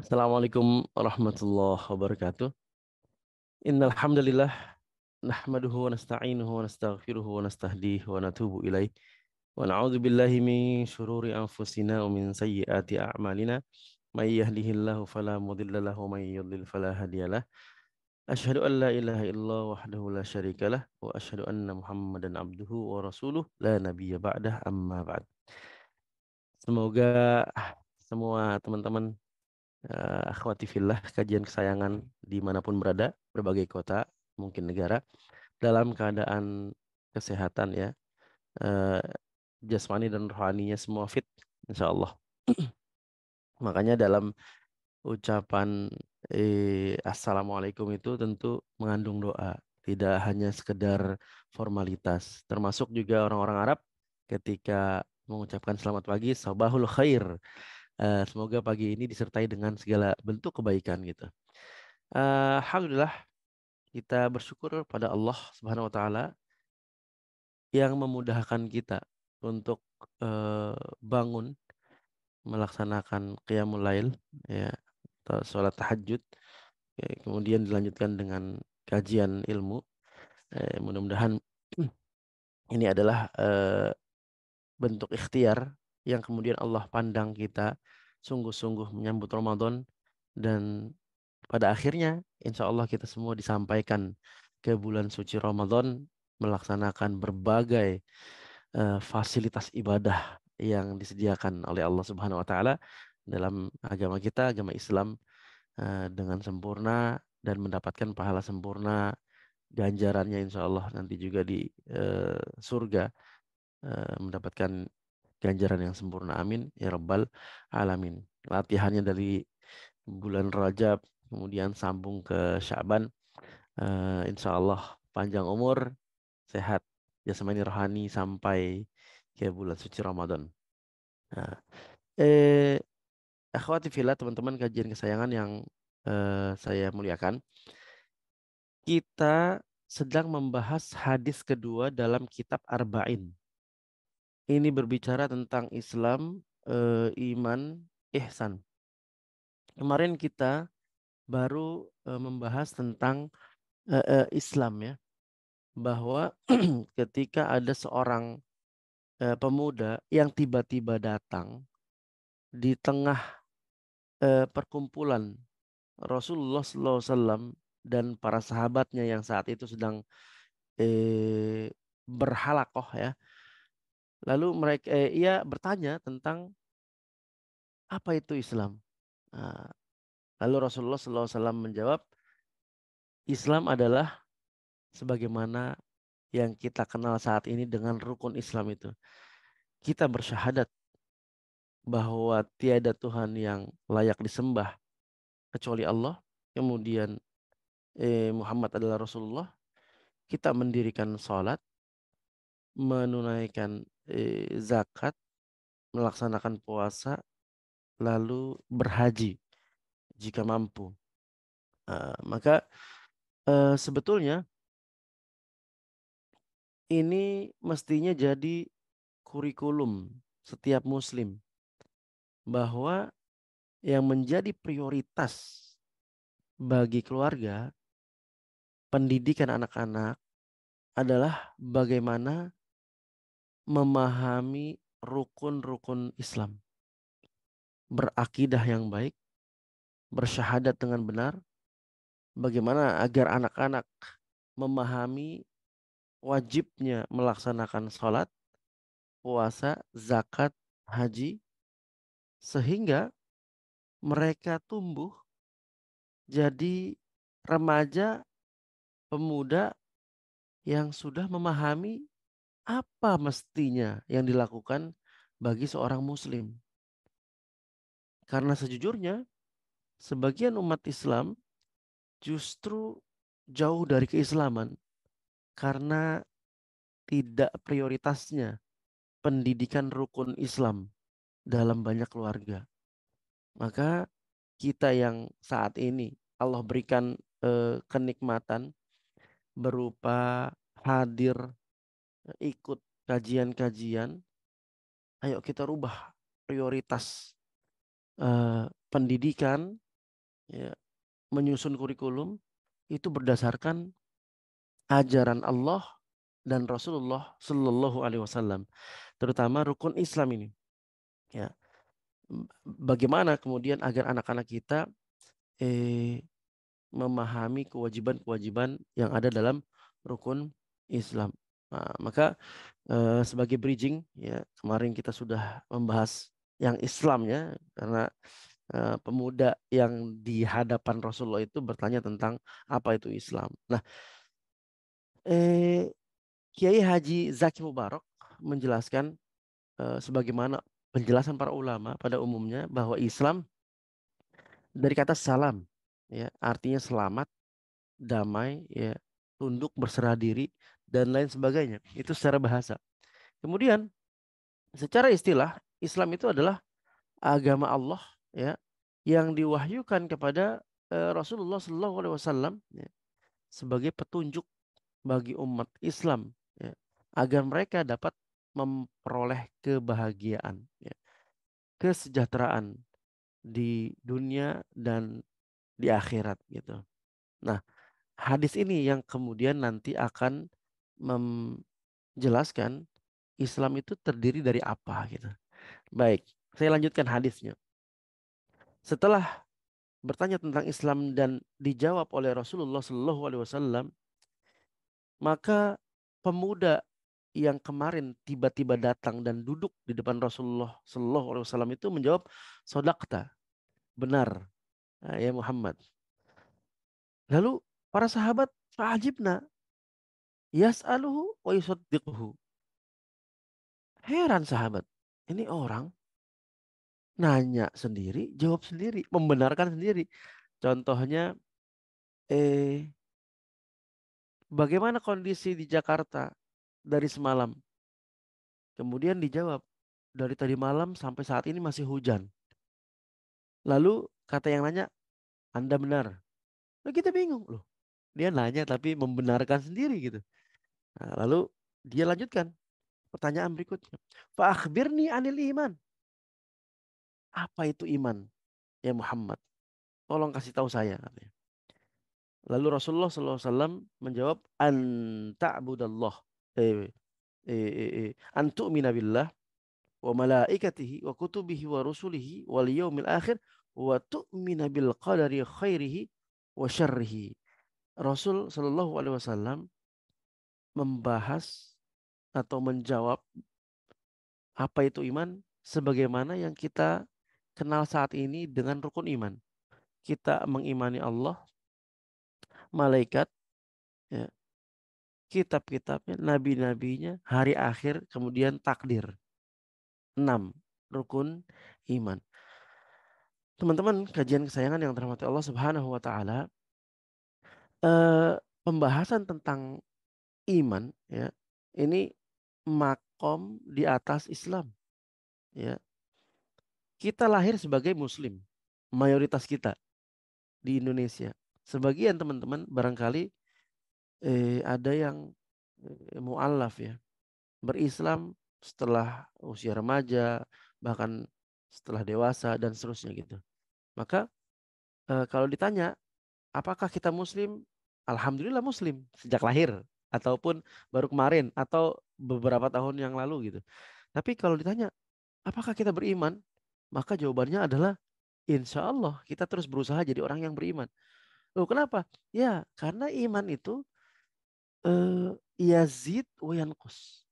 Assalamualaikum warahmatullahi wabarakatuh. Innal hamdalillah nahmaduhu wa nasta'inuhu wa nastaghfiruhu wa nastahdihi wa natubu ilaih. Wa na'udzu billahi min syururi anfusina wa min sayyiati a'malina. May yahdihillahu fala mudilla lahu wa may yudlil fala hadiyalah. Asyhadu an la ilaha illallah wahdahu la syarikalah wa asyhadu anna Muhammadan abduhu wa rasuluh la nabiyya ba'dah amma ba'd. Semoga semua teman-teman akhwati fillah kajian kesayangan dimanapun berada, berbagai kota, mungkin negara, dalam keadaan kesehatan ya, eh, jasmani dan rohaninya semua fit, insya Allah. Makanya dalam ucapan Assalamualaikum itu tentu mengandung doa, tidak hanya sekedar formalitas. Termasuk juga orang-orang Arab ketika mengucapkan selamat pagi, sabahul khair. Semoga pagi ini disertai dengan segala bentuk kebaikan gitu. Alhamdulillah kita bersyukur pada Allah Subhanahu wa taala yang memudahkan kita untuk eh, bangun melaksanakan qiyamul lail ya atau sholat tahajud ya, kemudian dilanjutkan dengan kajian ilmu. Mudah-mudahan ini adalah bentuk ikhtiar yang kemudian Allah pandang kita sungguh-sungguh menyambut Ramadan dan pada akhirnya insya Allah kita semua disampaikan ke bulan suci Ramadan melaksanakan berbagai fasilitas ibadah yang disediakan oleh Allah Subhanahu wa taala dalam agama kita, agama Islam dengan sempurna dan mendapatkan pahala sempurna, ganjarannya insya Allah nanti juga di surga mendapatkan ganjaran yang sempurna. Amin ya rabbal alamin. Latihannya dari bulan Rajab kemudian sambung ke Syaban. Insya Allah panjang umur, sehat, jasmani rohani sampai ke bulan suci Ramadan. Nah, eh, akhwati fillah, teman-teman kajian kesayangan yang saya muliakan, kita sedang membahas hadis kedua dalam kitab Arba'in. Ini berbicara tentang Islam, iman, ihsan. Kemarin kita baru membahas tentang Islam ya, bahwa ketika ada seorang pemuda yang tiba-tiba datang di tengah perkumpulan Rasulullah SAW dan para sahabatnya yang saat itu sedang berhalakoh ya. Lalu ia bertanya tentang apa itu Islam. Nah, lalu Rasulullah SAW menjawab, Islam adalah sebagaimana yang kita kenal saat ini dengan rukun Islam itu. Kita bersyahadat bahwa tiada Tuhan yang layak disembah kecuali Allah. Kemudian Muhammad adalah Rasulullah. Kita mendirikan sholat, menunaikan zakat, melaksanakan puasa, lalu berhaji jika mampu. Maka sebetulnya ini mestinya jadi kurikulum setiap muslim bahwa yang menjadi prioritas bagi keluarga pendidikan anak-anak adalah bagaimana memahami rukun-rukun Islam, berakidah yang baik, bersyahadat dengan benar, bagaimana agar anak-anak memahami wajibnya melaksanakan sholat, puasa, zakat, haji, sehingga mereka tumbuh jadi remaja, pemuda yang sudah memahami apa mestinya yang dilakukan bagi seorang muslim. Karena sejujurnya, sebagian umat Islam justru jauh dari keislaman karena tidak prioritasnya pendidikan rukun Islam dalam banyak keluarga. Maka kita yang saat ini Allah berikan kenikmatan berupa hadir ikut kajian-kajian, ayo kita rubah prioritas pendidikan ya, menyusun kurikulum itu berdasarkan ajaran Allah dan Rasulullah Shallallahu Alaihi Wasallam, terutama rukun Islam ini. Ya, bagaimana kemudian agar anak-anak kita eh, memahami kewajiban-kewajiban yang ada dalam rukun Islam. Nah, maka sebagai bridging, ya kemarin kita sudah membahas yang Islamnya, karena pemuda yang di hadapan Rasulullah itu bertanya tentang apa itu Islam. Nah, eh, Kiai Haji Zaki Mubarak menjelaskan sebagaimana penjelasan para ulama pada umumnya bahwa Islam dari kata salam, ya artinya selamat, damai, ya tunduk, berserah diri dan lain sebagainya. Itu secara bahasa. Kemudian secara istilah Islam itu adalah agama Allah, ya yang diwahyukan kepada Rasulullah Shallallahu Alaihi Wasallam, ya, sebagai petunjuk bagi umat Islam, ya, agar mereka dapat memperoleh kebahagiaan, ya, kesejahteraan di dunia dan di akhirat gitu. Nah, hadis ini yang kemudian nanti akan menjelaskan Islam itu terdiri dari apa gitu. Baik, saya lanjutkan hadisnya. Setelah bertanya tentang Islam dan dijawab oleh Rasulullah Shallallahu Alaihi Wasallam, maka pemuda yang kemarin tiba-tiba datang dan duduk di depan Rasulullah Shallallahu Alaihi Wasallam itu menjawab, "Sodakta, benar, ya Muhammad." Lalu para sahabat fa'ajibna yas'aluhu wa yusaddiquhu. Heran sahabat. Ini orang nanya sendiri, jawab sendiri, membenarkan sendiri. Contohnya, eh, bagaimana kondisi di Jakarta dari semalam? Kemudian dijawab, dari tadi malam sampai saat ini masih hujan. Lalu kata yang nanya, Anda benar. Nah, kita bingung loh. Dia nanya tapi membenarkan sendiri gitu. Nah, lalu dia lanjutkan pertanyaan berikutnya. Fa akhbirni anil iman. Apa itu iman, ya Muhammad? Tolong kasih tahu saya, katanya. Lalu Rasulullah SAW menjawab, ta'budallah, eh, an tu'mina billah wa malaikatihi wa kutubihi wa rusulihi wal yaumil akhir wa tu'mina bil qadari khairihi wa syarrihi. Rasul Shallallahu Alaihi Wasallam membahas atau menjawab apa itu iman sebagaimana yang kita kenal saat ini dengan rukun iman. Kita mengimani Allah, malaikat, ya, kitab-kitabnya, nabi-nabinya, hari akhir, kemudian takdir. 6 rukun iman. Teman-teman, kajian kesayangan yang terhormati Allah Subhanahu wa taala, pembahasan tentang iman, ya. Ini makom di atas Islam, ya. Kita lahir sebagai muslim, mayoritas kita di Indonesia. Sebagian teman-teman barangkali ada yang mu'allaf, ya, berislam setelah usia remaja, bahkan setelah dewasa dan seterusnya gitu. Maka kalau ditanya apakah kita muslim? Alhamdulillah muslim sejak lahir ataupun baru kemarin atau beberapa tahun yang lalu gitu. Tapi kalau ditanya apakah kita beriman? Maka jawabannya adalah insya Allah kita terus berusaha jadi orang yang beriman. Loh, kenapa? Ya, karena iman itu yazid wa yanqus.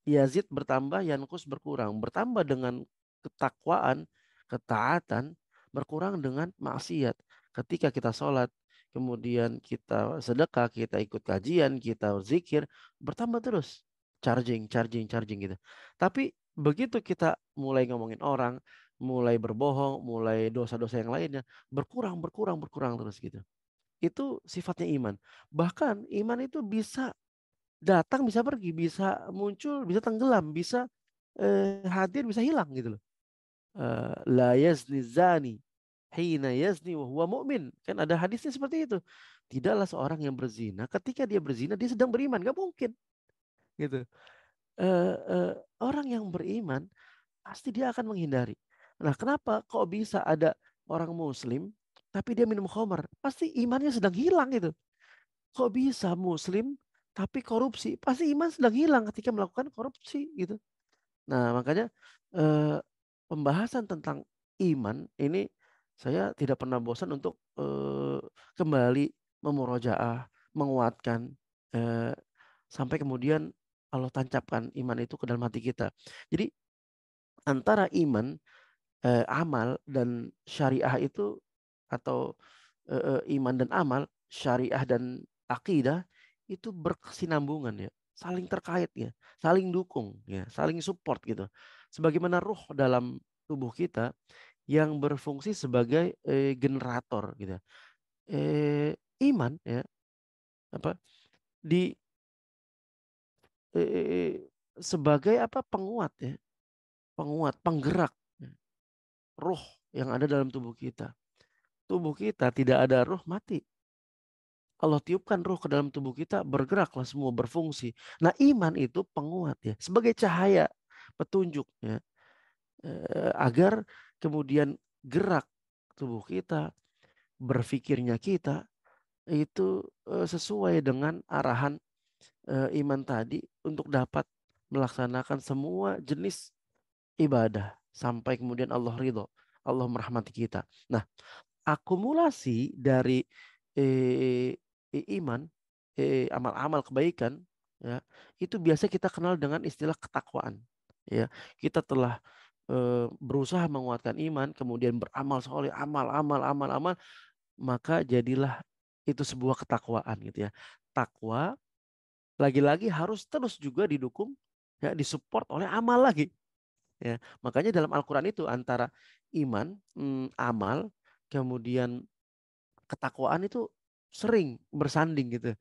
Yazid bertambah, yanqus berkurang. Bertambah dengan ketakwaan, ketaatan, berkurang dengan maksiat. Ketika kita sholat, kemudian kita sedekah, kita ikut kajian, kita zikir, bertambah terus. Charging, charging, charging gitu. Tapi begitu kita mulai ngomongin orang, mulai berbohong, mulai dosa-dosa yang lainnya, berkurang, berkurang, berkurang terus gitu. Itu sifatnya iman. Bahkan iman itu bisa datang, bisa pergi, bisa muncul, bisa tenggelam, bisa hadir, bisa hilang gitu loh. La yazni zani hina yazni wa huwa mu'min. Kan ada hadisnya seperti itu. Tidaklah seorang yang berzina ketika dia berzina dia sedang beriman, gak mungkin gitu. Orang yang beriman pasti dia akan menghindari. Nah, kenapa kok bisa ada orang muslim tapi dia minum khamar, pasti imannya sedang hilang gitu. Kok bisa Muslim tapi korupsi? Pasti iman sedang hilang ketika melakukan korupsi gitu. Nah, makanya eh, pembahasan tentang iman ini saya tidak pernah bosan untuk kembali memurojaah, menguatkan eh, sampai kemudian Allah tancapkan iman itu ke dalam hati kita. Jadi antara iman, amal dan syariah itu atau iman dan amal, syariah dan akidah itu berkesinambungan ya, saling terkait ya, saling dukung ya, saling support gitu. Sebagaimana ruh dalam tubuh kita yang berfungsi sebagai generator gitu. Iman ya apa di sebagai apa penguat ya, penguat, penggerak ya, ruh yang ada dalam tubuh kita. Tubuh kita tidak ada ruh mati. Allah tiupkan ruh ke dalam tubuh kita, bergeraklah semua berfungsi. Nah, iman itu penguat ya, sebagai cahaya petunjuk ya, agar kemudian gerak tubuh kita, berpikirnya kita itu sesuai dengan arahan iman tadi untuk dapat melaksanakan semua jenis ibadah sampai kemudian Allah ridho, Allah merahmati kita. Nah, akumulasi dari eh, iman, amal-amal kebaikan, ya, itu biasa kita kenal dengan istilah ketakwaan. Ya, kita telah berusaha menguatkan iman, kemudian beramal soleh, amal, maka jadilah itu sebuah ketakwaan gitu ya. Takwa lagi-lagi harus terus juga didukung, ya, disupport oleh amal lagi. Ya, makanya dalam Al-Quran itu antara iman, amal, kemudian ketakwaan itu sering bersanding gitu.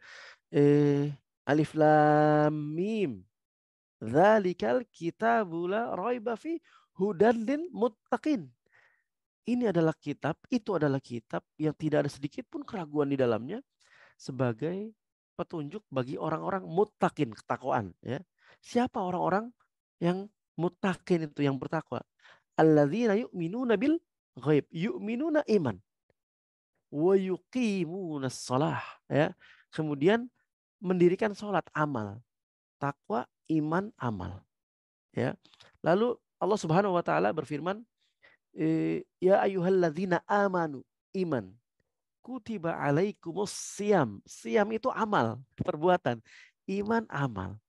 Alif lam mim. Dzalikal kitabu la raiba fi hudan lil muttaqin. Ini adalah kitab, itu adalah kitab yang tidak ada sedikit pun keraguan di dalamnya sebagai petunjuk bagi orang-orang muttaqin, ketakwaan ya. Siapa orang-orang yang muttaqin itu yang bertakwa? Alladzina yu'minuna bil ghaib, yu'minuna iman wa yuqimunas shalah ya. Kemudian mendirikan sholat amal, takwa, iman, amal ya. Lalu Allah Subhanahu wa taala berfirman, ya ayyuhalladzina amanu, iman. Kutiba alaikumus siam. Siam itu amal, perbuatan. Iman amal.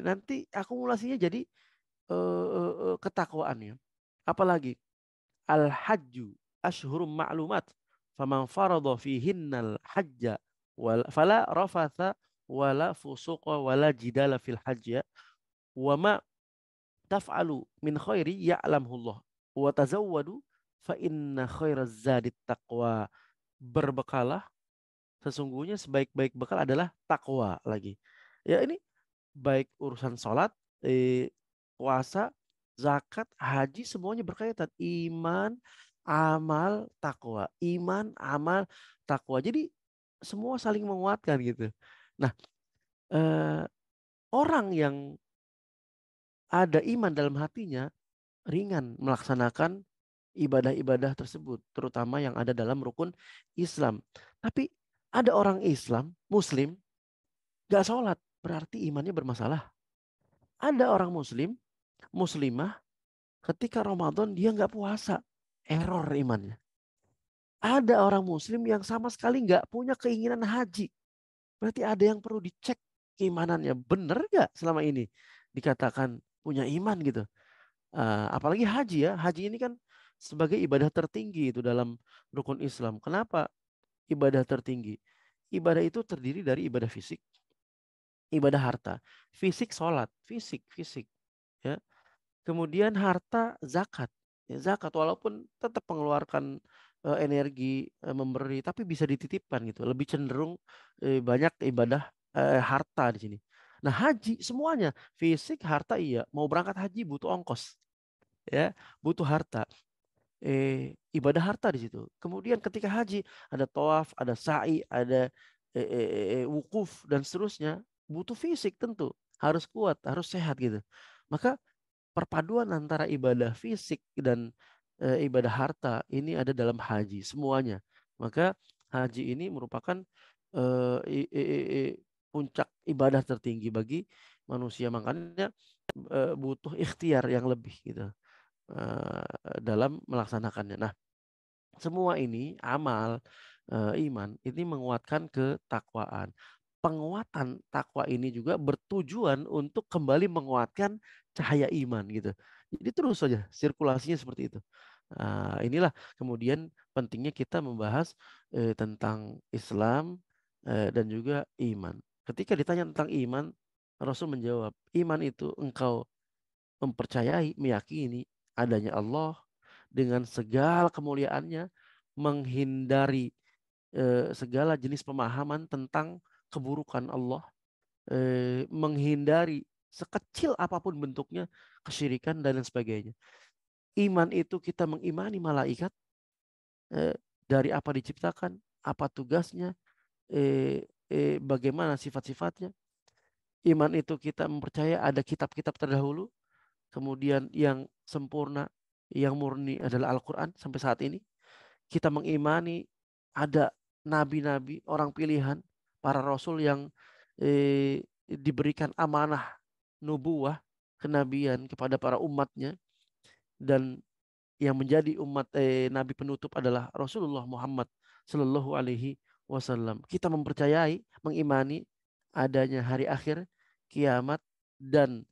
Nanti akumulasinya jadi ketakwaannya. Apalagi al-hajju ashhurum ma'lumat. Faman farada fihinnal hajja fala rafatha wala fusuqa wala jidala fil hajja wa ma taf'alu min khairi ya'lamhullah wa tazawwadu fa inna khairaz zadit taqwa. Berbekalah, sesungguhnya sebaik-baik bekal adalah takwa lagi. Ya ini baik urusan sholat, puasa, zakat, haji semuanya berkaitan. Iman, amal, takwa. Iman, amal, takwa. Jadi semua saling menguatkan gitu. Nah, eh, orang yang ada iman dalam hatinya ringan melaksanakan ibadah-ibadah tersebut, terutama yang ada dalam rukun Islam. Tapi ada orang Islam, Muslim, gak sholat, berarti imannya bermasalah. Ada orang Muslim, Muslimah, ketika Ramadan dia nggak puasa, error imannya. Ada orang Muslim yang sama sekali nggak punya keinginan haji, berarti ada yang perlu dicek keimanannya. Bener nggak selama ini dikatakan punya iman gitu? Apalagi haji ya, haji ini kan sebagai ibadah tertinggi itu dalam rukun Islam. Kenapa ibadah tertinggi? Ibadah itu terdiri dari ibadah fisik, ibadah harta. Fisik sholat, fisik ya. Kemudian harta zakat. Ya, zakat walaupun tetap mengeluarkan energi memberi tapi bisa dititipkan gitu. Lebih cenderung banyak ibadah harta di sini. Nah, haji semuanya fisik, harta iya. Mau berangkat haji butuh ongkos ya, butuh harta. Ibadah harta di situ. Kemudian ketika haji ada tawaf, ada sa'i, ada wukuf dan seterusnya, butuh fisik tentu, harus kuat, harus sehat gitu. Maka perpaduan antara ibadah fisik dan ibadah harta ini ada dalam haji semuanya. Maka haji ini merupakan eh, i- i- i- puncak ibadah tertinggi bagi manusia. Makanya butuh ikhtiar yang lebih gitu dalam melaksanakannya. Nah, semua ini amal iman ini menguatkan ketakwaan. Penguatan takwa ini juga bertujuan untuk kembali menguatkan cahaya iman gitu. Jadi terus saja sirkulasinya seperti itu. Inilah kemudian pentingnya kita membahas tentang Islam dan juga iman. Ketika ditanya tentang iman, Rasul menjawab, iman itu engkau mempercayai, meyakini adanya Allah dengan segala kemuliaannya, menghindari segala jenis pemahaman tentang keburukan Allah, menghindari sekecil apapun bentuknya kesyirikan dan lain sebagainya. Iman itu kita mengimani malaikat eh, dari apa diciptakan, apa tugasnya, bagaimana sifat-sifatnya. Iman itu kita mempercayai ada kitab-kitab terdahulu, kemudian yang sempurna, yang murni adalah Al-Quran sampai saat ini. Kita mengimani ada nabi-nabi, orang pilihan, para rasul yang diberikan amanah nubuah, kenabian kepada para umatnya, dan yang menjadi umat nabi penutup adalah Rasulullah Muhammad Sallallahu Alaihi Wasallam. Kita mempercayai, mengimani adanya hari akhir, kiamat, dan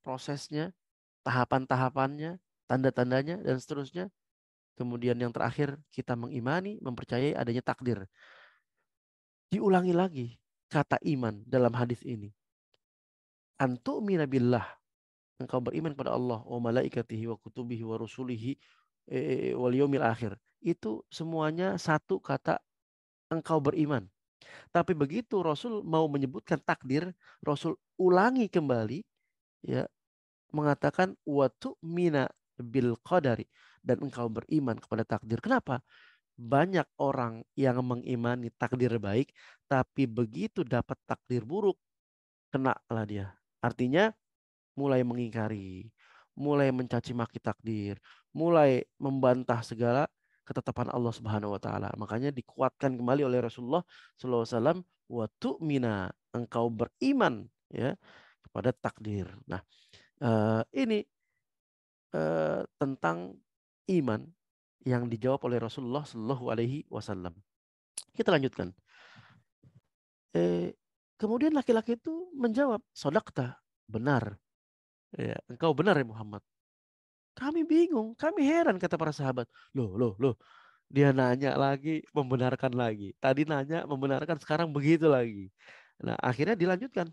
prosesnya, tahapan-tahapannya, tanda-tandanya, dan seterusnya. Kemudian yang terakhir, kita mengimani, mempercayai adanya takdir. Diulangi lagi kata iman dalam hadis ini. Antu'mina billah. Engkau beriman kepada Allah, wa malaikatihi, wa kutubihi, wa rusulihi, wal yaumil akhir. Itu semuanya satu kata, engkau beriman. Tapi begitu Rasul mau menyebutkan takdir, Rasul ulangi kembali, ya, mengatakan wa tu'mina bil qadari, dan engkau beriman kepada takdir. Kenapa? Banyak orang yang mengimani takdir baik, tapi begitu dapat takdir buruk, kena lah dia. Artinya mulai mengingkari, mulai mencaci maki takdir, mulai membantah segala ketetapan Allah Subhanahu wa taala. Makanya dikuatkan kembali oleh Rasulullah sallallahu alaihi wasallam, wa tu'mina, engkau beriman ya kepada takdir. Nah, ini tentang iman yang dijawab oleh Rasulullah sallallahu alaihi wasallam. Kita lanjutkan. Eh, Kemudian laki-laki itu menjawab, sodakta, benar. Ya, engkau benar ya Muhammad. Kami bingung, kami heran kata para sahabat. Loh, loh, loh. Dia nanya lagi, membenarkan lagi. Tadi nanya, membenarkan, sekarang begitu lagi. Nah, akhirnya dilanjutkan.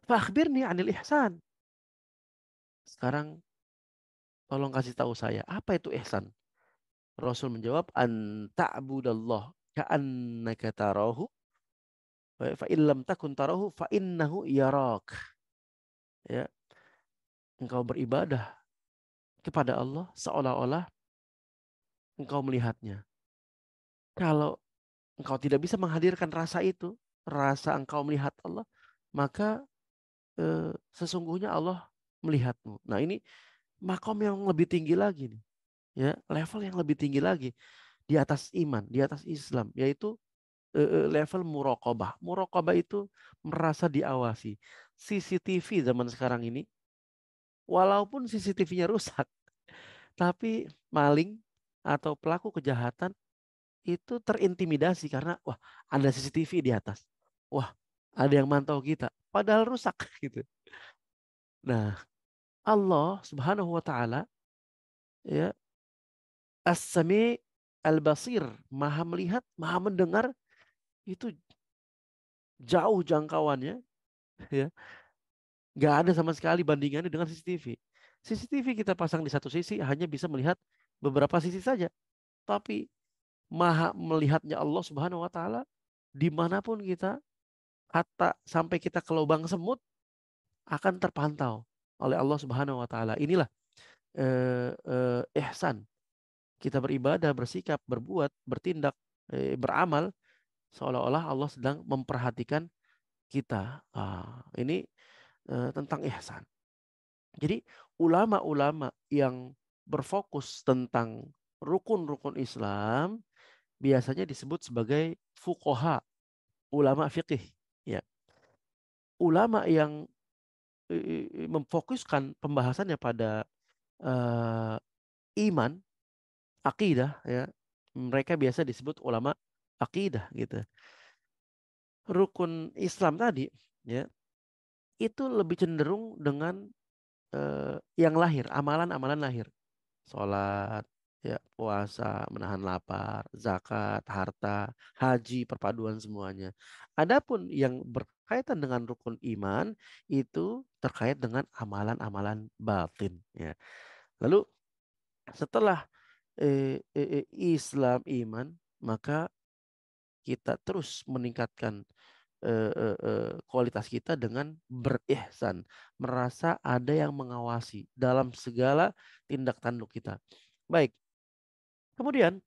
Fakhbirni anil ihsan. Sekarang tolong kasih tahu saya, apa itu ihsan? Rasul menjawab, an ta'budallah ka'annaka tarahu fa illam takun tarahu fa innahu yarak. Ya, engkau beribadah kepada Allah seolah-olah engkau melihatnya. Kalau engkau tidak bisa menghadirkan rasa itu, rasa engkau melihat Allah, maka sesungguhnya Allah melihatmu. Nah, ini makom yang lebih tinggi lagi nih, ya, level yang lebih tinggi lagi di atas iman, di atas Islam, yaitu level muraqabah. Muraqabah itu merasa diawasi. CCTV zaman sekarang ini, walaupun CCTV-nya rusak, tapi maling atau pelaku kejahatan itu terintimidasi karena wah ada CCTV di atas. Wah, ada yang mantau kita. Padahal rusak gitu. Nah, Allah Subhanahu wa taala ya As-Sami Al-Basir, Maha melihat, Maha mendengar, itu jauh jangkauannya ya. Nggak ada sama sekali bandingannya dengan CCTV. CCTV kita pasang di satu sisi hanya bisa melihat beberapa sisi saja. Tapi Maha melihatnya Allah Subhanahu wa taala dimanapun kita, hatta sampai kita ke lubang semut akan terpantau oleh Allah Subhanahu wa taala. Inilah ihsan. Kita beribadah, bersikap, berbuat, bertindak, beramal seolah-olah Allah sedang memperhatikan kita. Ini tentang ihsan. Jadi ulama-ulama yang berfokus tentang rukun-rukun Islam biasanya disebut sebagai fuqaha, ulama fikih. Ya, ulama yang memfokuskan pembahasannya pada eh, iman, akidah, ya, mereka biasa disebut ulama akidah gitu. Rukun Islam tadi, ya, itu lebih cenderung dengan yang lahir, amalan-amalan lahir, sholat, ya, puasa, menahan lapar, zakat, harta, haji, perpaduan semuanya. Adapun yang berkaitan dengan rukun iman itu terkait dengan amalan-amalan batin. Ya. Lalu setelah Islam iman, maka kita terus meningkatkan kualitas kita dengan berihsan, merasa ada yang mengawasi dalam segala tindak tanduk kita. Baik, kemudian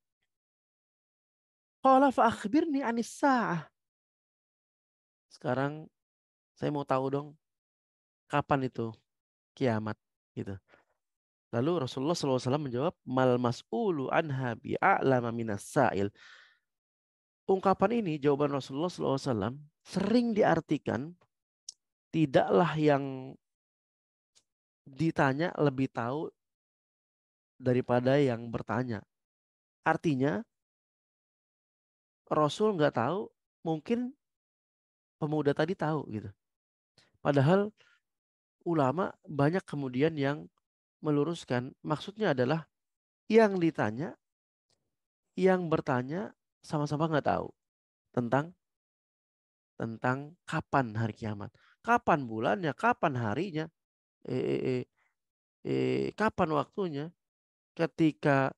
qala fa akhbirni anis sa'ah. Sekarang saya mau tahu dong kapan itu kiamat gitu. Lalu Rasulullah SAW menjawab, mal mas'ulu anha bi'a'lama minas sa'il. Ungkapan ini, jawaban Rasulullah SAW sering diartikan tidaklah yang ditanya lebih tahu daripada yang bertanya. Artinya Rasul nggak tahu, mungkin pemuda tadi tahu gitu. Padahal ulama banyak kemudian yang meluruskan, maksudnya adalah yang ditanya, yang bertanya sama-sama nggak tahu tentang tentang kapan hari kiamat, kapan bulannya, kapan harinya, eh, eh, eh, kapan waktunya, ketika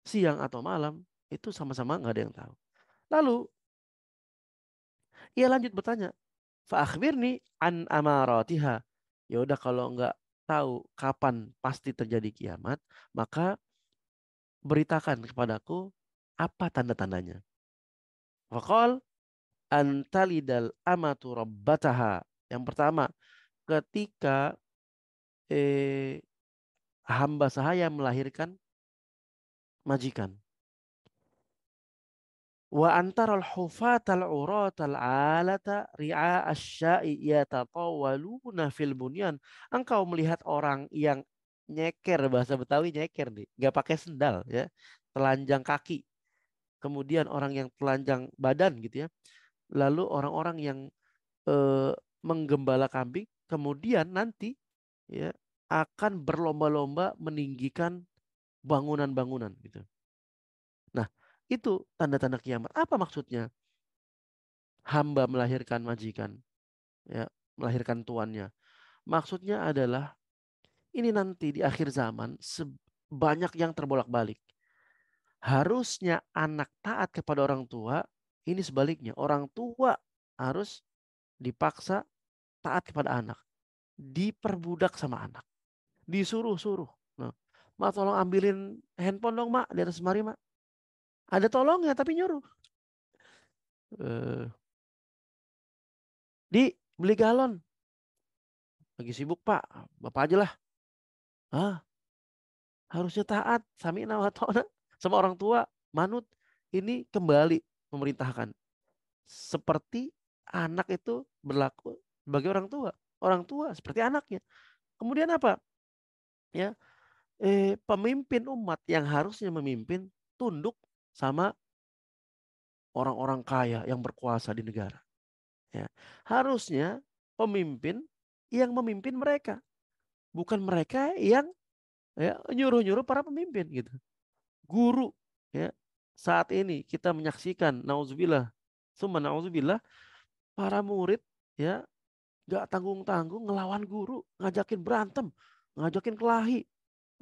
siang atau malam, itu sama-sama nggak ada yang tahu. Lalu ia lanjut bertanya, fa akhbirni an amaratiha. Ya udah kalau nggak tahu kapan pasti terjadi kiamat, maka beritakan kepadaku apa tanda-tandanya. Faqal antalidal amatu rabbataha. Yang pertama, ketika eh, hamba sahaya melahirkan majikan. Wa antaral hufatal uratal alata ri'a asya'i yatatawaluna fil bunyan. Engkau melihat orang yang nyeker, bahasa Betawi nyeker nih, nggak pakai sendal ya, telanjang kaki. Kemudian orang yang telanjang badan gitu ya. Lalu orang-orang yang eh, menggembala kambing, kemudian nanti ya akan berlomba-lomba meninggikan bangunan-bangunan gitu. Nah, itu tanda-tanda kiamat. Apa maksudnya? Hamba melahirkan majikan, ya, melahirkan tuannya. Maksudnya adalah ini nanti di akhir zaman banyak yang terbolak-balik. Harusnya anak taat kepada orang tua, ini sebaliknya. Orang tua harus dipaksa taat kepada anak, diperbudak sama anak, disuruh-suruh. Nah, mak tolong ambilin handphone dong mak di atas lemari mak. Ada tolongnya tapi nyuruh. Eh, beli galon. Lagi sibuk pak, bapak aja lah. Ah, harusnya taat sami'na wa ta'na sama orang tua, manut. Ini kembali memerintahkan seperti anak itu berlaku sebagai orang tua, orang tua seperti anaknya. Kemudian apa ya, pemimpin umat yang harusnya memimpin tunduk sama orang-orang kaya yang berkuasa di negara, ya. Harusnya pemimpin yang memimpin mereka, bukan mereka yang ya nyuruh-nyuruh para pemimpin gitu. Guru, ya, saat ini kita menyaksikan nauzubillah summa nauzubillah, para murid ya gak tanggung-tanggung ngelawan guru, ngajakin berantem, ngajakin kelahi,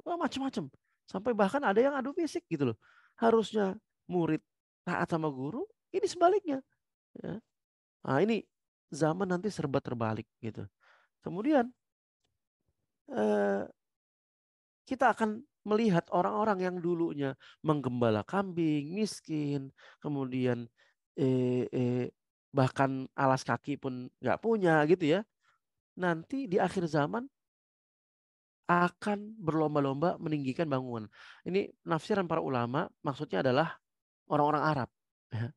macam-macam, sampai bahkan ada yang adu fisik gitu loh. Harusnya murid taat sama guru, ini sebaliknya, ya. Nah, ini zaman nanti serba terbalik gitu. Kemudian eh, kita akan melihat orang-orang yang dulunya menggembala kambing, miskin, kemudian eh, eh, bahkan alas kaki pun nggak punya gitu ya. Nanti di akhir zaman akan berlomba-lomba meninggikan bangunan. Ini nafsiran para ulama, maksudnya adalah orang-orang Arab. ya,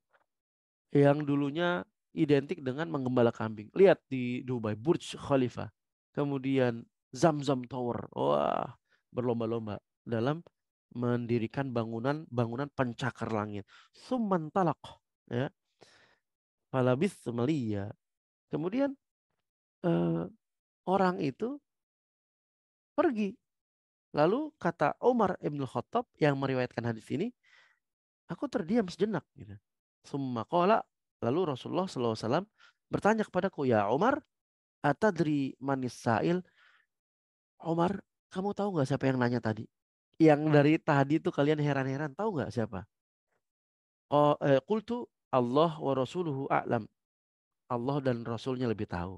yang dulunya identik dengan menggembala kambing. Lihat di Dubai, Burj Khalifa, kemudian Zamzam Tower. Wah, berlomba-lomba dalam mendirikan bangunan pencakar langit. Summan talaq, ya, falabis semelia. Kemudian eh, orang itu pergi. Lalu kata Umar ibn Khattab yang meriwayatkan hadis ini, aku terdiam sejenak gitu. Summa qala, lalu Rasulullah SAW bertanya kepadaku, ya Umar, atadri manis sa'il? Umar, kamu tahu nggak siapa yang nanya tadi? Yang dari tadi itu kalian heran-heran, tahu nggak siapa? Qultu Allah wa rasuluhu a'lam. Allah dan Rasulnya lebih tahu.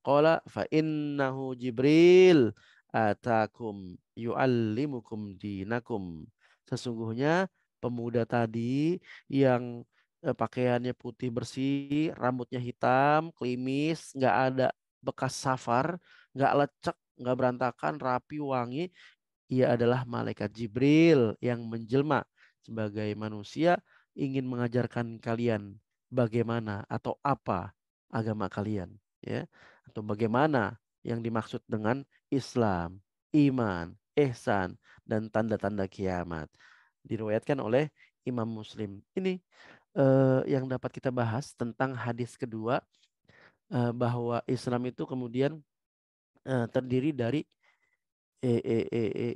Qala fa innahu Jibril atakum yu'allimukum dinakum. Sesungguhnya pemuda tadi yang pakaiannya putih bersih, rambutnya hitam, klimis, nggak ada bekas safar, nggak lecek, nggak berantakan, rapi, wangi. Ia adalah malaikat Jibril yang menjelma sebagai manusia ingin mengajarkan kalian bagaimana atau apa agama kalian, ya, atau bagaimana yang dimaksud dengan Islam, iman, ihsan, dan tanda-tanda kiamat. Diriwayatkan oleh Imam Muslim. Ini yang dapat kita bahas tentang hadis kedua, bahwa Islam itu kemudian terdiri dari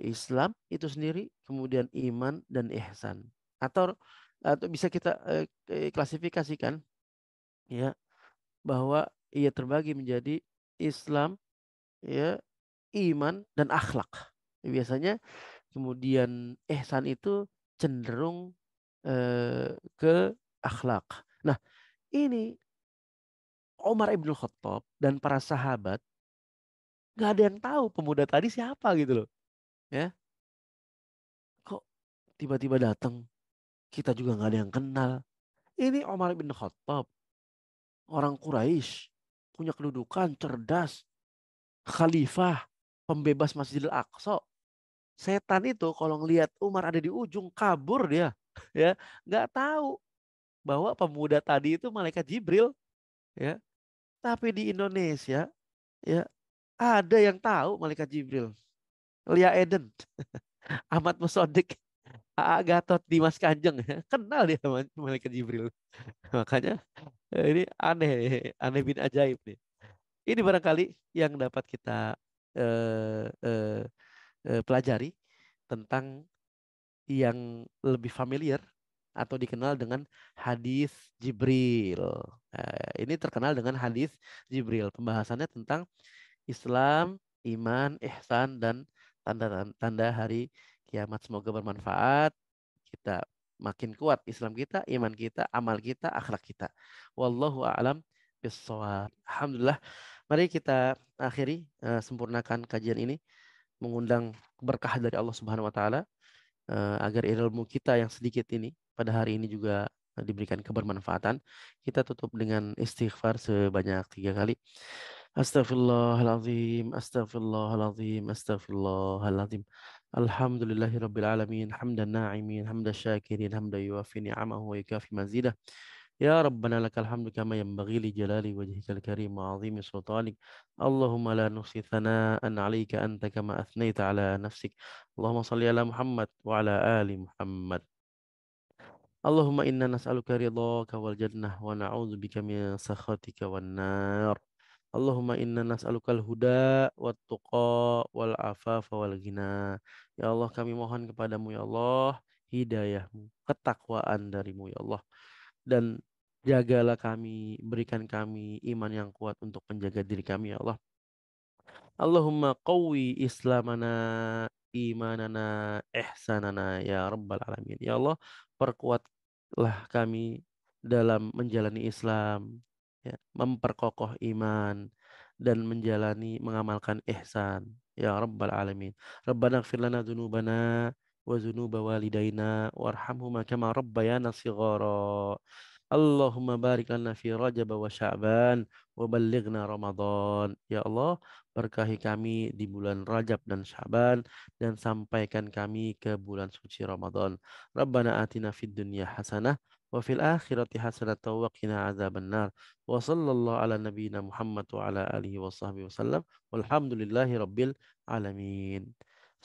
Islam itu sendiri, kemudian iman dan ihsan. Atau bisa kita klasifikasikan, ya, bahwa ia terbagi menjadi Islam, ya, iman dan akhlak. Biasanya kemudian ihsan itu cenderung ke akhlak. Nah, ini Umar ibn Khattab dan para sahabat nggak ada yang tahu pemuda tadi siapa gitu loh, ya. Kok tiba-tiba datang, kita juga nggak ada yang kenal. Ini Umar bin Khattab, orang Quraisy, punya kedudukan, cerdas, khalifah, pembebas Masjidil Aqsa. Setan itu kalau ngelihat Umar ada di ujung, kabur dia. Ya, nggak tahu bahwa pemuda tadi itu malaikat Jibril. Ya, tapi di Indonesia, ya, ada yang tahu malaikat Jibril. Lia Eden, Ahmad Musodik, A.A. Gatot, Dimas Kanjeng, ya. Kenal dia sama malaikat Jibril. Makanya ini aneh, aneh bin ajaib nih. Ini barangkali yang dapat kita eh, eh, pelajari tentang yang lebih familiar atau dikenal dengan hadis Jibril. Ini terkenal dengan hadis Jibril. Pembahasannya tentang Islam, iman, ihsan, dan tanda-tanda hari kiamat. Semoga bermanfaat. Kita makin kuat Islam kita, iman kita, amal kita, akhlak kita. Wallahu a'lam bishawab. Alhamdulillah. Mari kita akhiri, sempurnakan kajian ini, mengundang berkah dari Allah Subhanahu wa taala, agar ilmu kita yang sedikit ini pada hari ini juga diberikan kebermanfaatan. Kita tutup dengan istighfar sebanyak 3 kali. Astaghfirullahaladzim, astaghfirullahaladzim, astaghfirullahaladzim. Alhamdulillahirabbil alamin, hamdan na'imin, hamdan syakirin, hamdan yuwafi ni'amahu wa yukafi mazidah. Ya Rabbana lakal hamdu kama yanbaghi li jalali wajhikal karim wa 'azimi sultanik. Allahumma la nuhsi thana'an 'alaika anta kama athnayta 'ala nafsik. Allahumma salli ala Muhammad wa ala ali Muhammad. Allahumma inna nas'aluka ridhaka wal jannah wa na'udzubika min sakhatika wan nar. Allahumma inna nas'alukal huda wat tuqa wal afafa wal ghina. Ya Allah, kami mohon kepadamu ya Allah hidayahmu, ketakwaan darimu ya Allah. Dan jagalah kami, berikan kami iman yang kuat untuk menjaga diri kami ya Allah. Allahumma qawwi islamana, imanana, ihsanana ya rabbal alamin. Ya Allah, perkuatlah kami dalam menjalani Islam, ya, memperkokoh iman dan mengamalkan ihsan ya rabbal alamin. Rabbana ighfir lana dzunubana wa dzunuba walidaina warhamhuma kama rabbayana shighara. Allahumma barik lana fi Rajab wa Sya'ban wa ballighna Ramadan. Ya Allah, berkahi kami di bulan Rajab dan Sya'ban dan sampaikan kami ke bulan suci Ramadan. Rabbana atina fid dunya hasanah wa fil akhirati hasanah wa qina adzabannar. Wa sallallahu ala nabiyyina Muhammad wa ala alihi wa sahbihi wasallam. Walhamdulillahi rabbil alamin.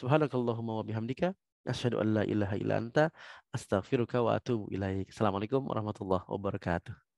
Subhanakallahumma wa bihamdika asyhadu an la ilaha illa anta astaghfiruka wa atubu ilaik. Assalamualaikum warahmatullahi wabarakatuh.